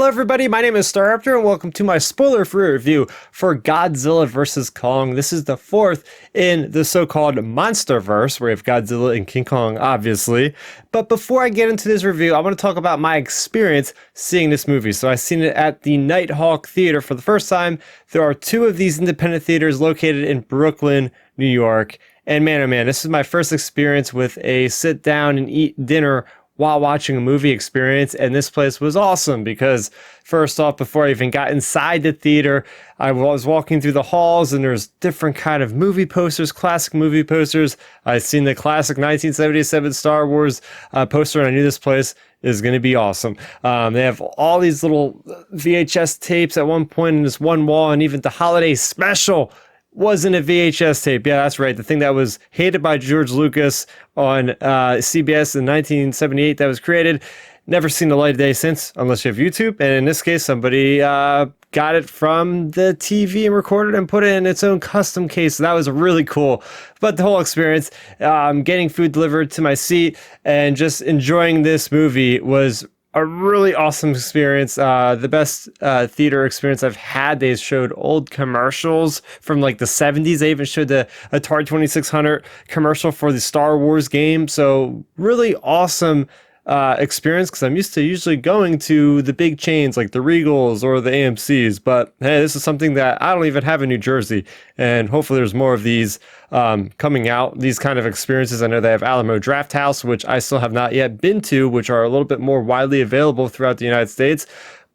Hello everybody, my name is Starrapter and welcome to my spoiler-free review for Godzilla vs. Kong. This is the fourth in the so-called Monsterverse, where we have Godzilla and King Kong, obviously. But before I get into this review, I want to talk about my experience seeing this movie. So I've seen it at the Nighthawk Theater for the first time. There are two of these independent theaters located in Brooklyn, New York. And man, oh man, this is my first experience with a sit down and eat dinner while watching a movie experience, and this place was awesome because first off, before I even got inside the theater, I was walking through the halls and there's different kind of movie posters, classic movie posters. I've seen the classic 1977 Star Wars poster, and I knew this place is going to be awesome. They have all these little VHS tapes at one point in this one wall, and even the holiday special wasn't a VHS tape. Yeah, that's right. The thing that was hated by George Lucas on CBS in 1978 that was created. Never seen the light of day since, unless you have YouTube. And in this case, somebody got it from the TV and recorded and put it in its own custom case. So that was really cool. But the whole experience, getting food delivered to my seat and just enjoying this movie was a really awesome experience. The best theater experience I've had. They showed old commercials from like the 70s. They even showed the Atari 2600 commercial for the Star Wars game. So really awesome experience, because I'm used to usually going to the big chains like the Regals or the AMCs. But hey, this is something that I don't even have in New Jersey. And hopefully there's more of these coming out, these kind of experiences. I know they have Alamo Drafthouse, which I still have not yet been to, which are a little bit more widely available throughout the United States.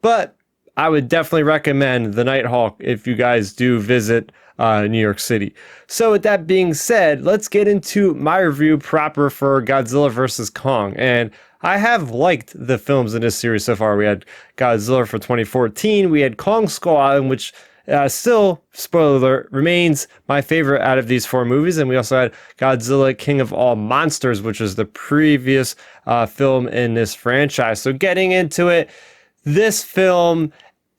But I would definitely recommend the Nighthawk if you guys do visit New York City. So with that being said, let's get into my review proper for Godzilla vs. Kong. And I have liked the films in this series so far. We had Godzilla for 2014. We had Kong Skull Island, which still, spoiler alert, remains my favorite out of these four movies. And we also had Godzilla King of All Monsters, which was the previous film in this franchise. So getting into it, this film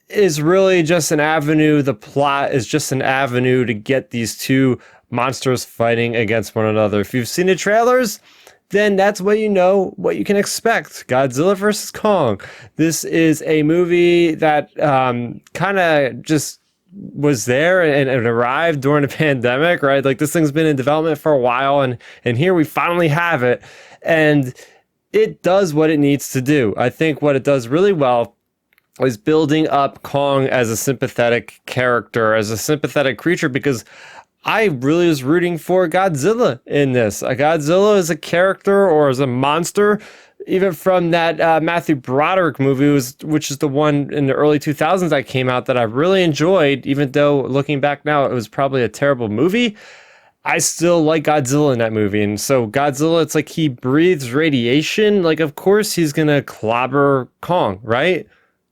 is really just an avenue. The plot is just an avenue to get these two monsters fighting against one another. If you've seen the trailers, then that's what you know, what you can expect. Godzilla vs. Kong. This is a movie that kind of just was there and arrived during the pandemic, right? Like, this thing's been in development for a while, and here we finally have it. And it does what it needs to do. I think what it does really well is building up Kong as a sympathetic character, as a sympathetic creature, because I really was rooting for Godzilla in this. Godzilla as a character or as a monster, even from that Matthew Broderick movie, which is the one in the early 2000s that came out that I really enjoyed, even though looking back now, it was probably a terrible movie. I still like Godzilla in that movie. And so Godzilla, it's like he breathes radiation. Like, of course he's going to clobber Kong, right?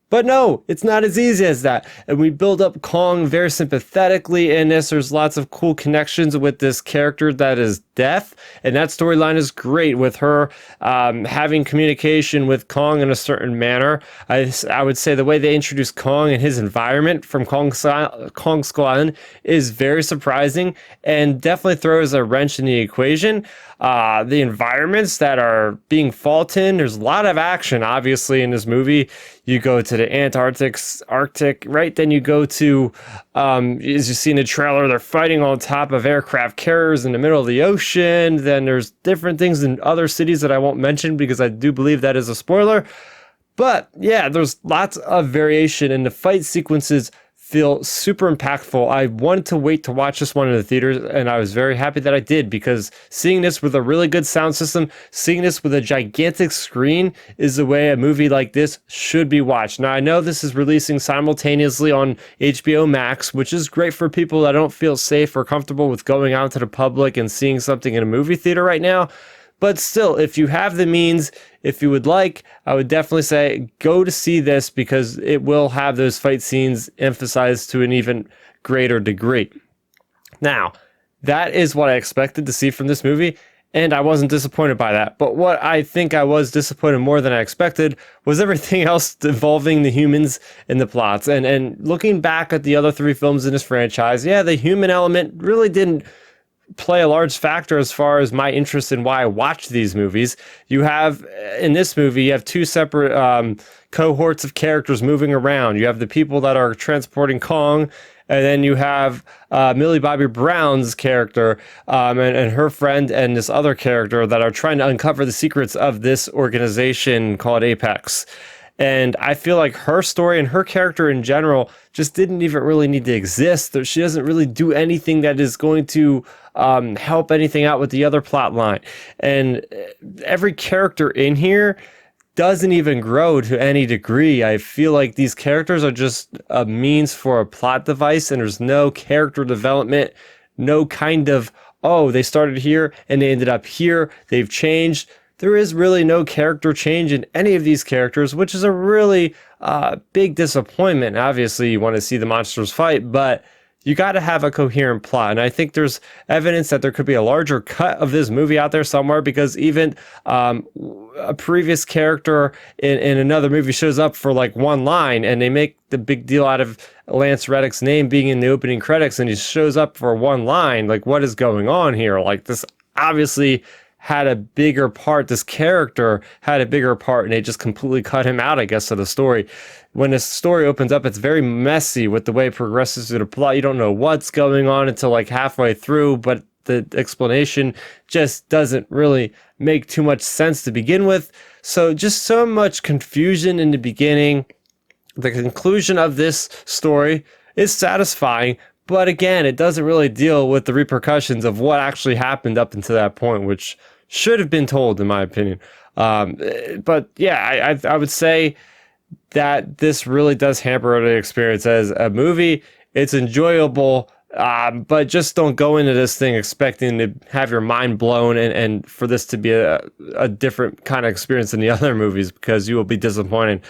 But no, it's not as easy as that. And we build up Kong very sympathetically in this. There's lots of cool connections with this character that is deaf. And that storyline is great, with her having communication with Kong in a certain manner. I would say the way they introduce Kong and his environment from Kong Skull Island is very surprising and definitely throws a wrench in the equation. The environments that are being fought in, there's a lot of action, obviously, in this movie. You go to the Arctic, right? Then you go to, as you see in the trailer, they're fighting on top of aircraft carriers in the middle of the ocean. Then there's different things in other cities that I won't mention because I do believe that is a spoiler. But yeah, there's lots of variation, and the fight sequences feel super impactful. I wanted to wait to watch this one in the theaters, and I was very happy that I did, because seeing this with a really good sound system, seeing this with a gigantic screen, is the way a movie like this should be watched. Now, I know this is releasing simultaneously on HBO Max, which is great for people that don't feel safe or comfortable with going out to the public and seeing something in a movie theater right now. But still, if you have the means, if you would like, I would definitely say go to see this, because it will have those fight scenes emphasized to an even greater degree. Now, that is what I expected to see from this movie, and I wasn't disappointed by that. But what I think I was disappointed more than I expected was everything else involving the humans in the plots. And looking back at the other three films in this franchise, yeah, the human element really didn't play a large factor as far as my interest in why I watch these movies. You have, in this movie, you have two separate cohorts of characters moving around. You have the people that are transporting Kong, and then you have Millie Bobby Brown's character and her friend and this other character that are trying to uncover the secrets of this organization called Apex. And I feel like her story and her character in general just didn't even really need to exist. She doesn't really do anything that is going to help anything out with the other plot line. And every character in here doesn't even grow to any degree. I feel like these characters are just a means for a plot device, and there's no character development, no kind of, oh, they started here and they ended up here, they've changed. There is really no character change in any of these characters, which is a really big disappointment. Obviously, you want to see the monsters fight, but you got to have a coherent plot. And I think there's evidence that there could be a larger cut of this movie out there somewhere, because even a previous character in another movie shows up for like one line, and they make the big deal out of Lance Reddick's name being in the opening credits, and he shows up for one line. Like, what is going on here? Like, this obviously had a bigger part. This character had a bigger part, and they just completely cut him out, I guess, of the story. When the story opens up, it's very messy with the way it progresses through the plot. You don't know what's going on until like halfway through, but the explanation just doesn't really make too much sense to begin with. So just so much confusion in the beginning. The conclusion of this story is satisfying, but again, it doesn't really deal with the repercussions of what actually happened up until that point, which should have been told, in my opinion. But yeah, I would say that this really does hamper the experience as a movie. It's enjoyable, but just don't go into this thing expecting to have your mind blown and for this to be a different kind of experience than the other movies, because you will be disappointed.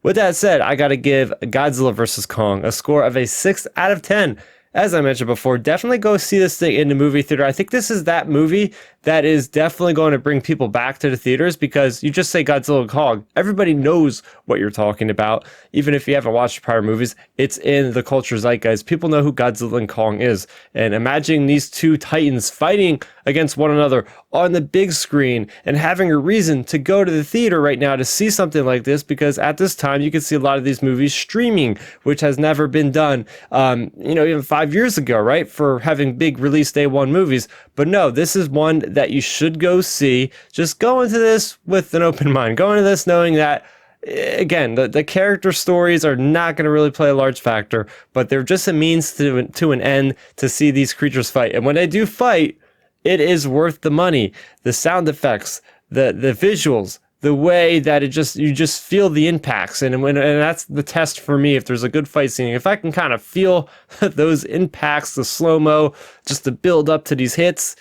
With that said, I got to give Godzilla vs. Kong a score of a 6 out of 10. As I mentioned before, definitely go see this thing in the movie theater. I think this is that movie that is definitely going to bring people back to the theaters, because you just say Godzilla and Kong, everybody knows what you're talking about. Even if you haven't watched prior movies, it's in the culture zeitgeist. People know who Godzilla and Kong is. And imagining these two titans fighting against one another on the big screen and having a reason to go to the theater right now to see something like this, because at this time you can see a lot of these movies streaming, which has never been done, even 5 years ago, right? For having big release day one movies. But no, this is one that you should go see. Just go into this with an open mind. Go into this knowing that, again, the character stories are not going to really play a large factor, but they're just a means to an end to see these creatures fight. And when they do fight, it is worth the money. The sound effects, the visuals, the way that you just feel the impacts. And that's the test for me. If there's a good fight scene, if I can kind of feel those impacts, the slow-mo, just to build up to these hits,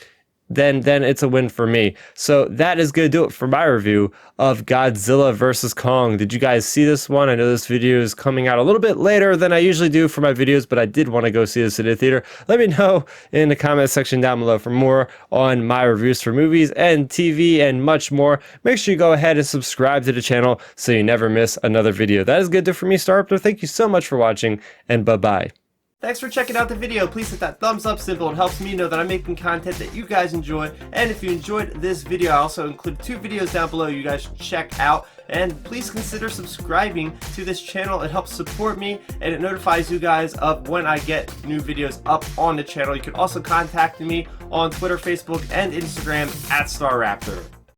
then it's a win for me. So that is going to do it for my review of Godzilla vs. Kong. Did you guys see this one? I know this video is coming out a little bit later than I usually do for my videos, but I did want to go see this in the theater. Let me know in the comment section down below for more on my reviews for movies and TV and much more. Make sure you go ahead and subscribe to the channel so you never miss another video. That is going to do it for me, Starrapter. Thank you so much for watching, and bye-bye. Thanks for checking out the video. Please hit that thumbs up symbol. It helps me know that I'm making content that you guys enjoy. And if you enjoyed this video, I also included 2 videos down below you guys should check out. And please consider subscribing to this channel. It helps support me, and it notifies you guys of when I get new videos up on the channel. You can also contact me on Twitter, Facebook, and Instagram at Starrapter.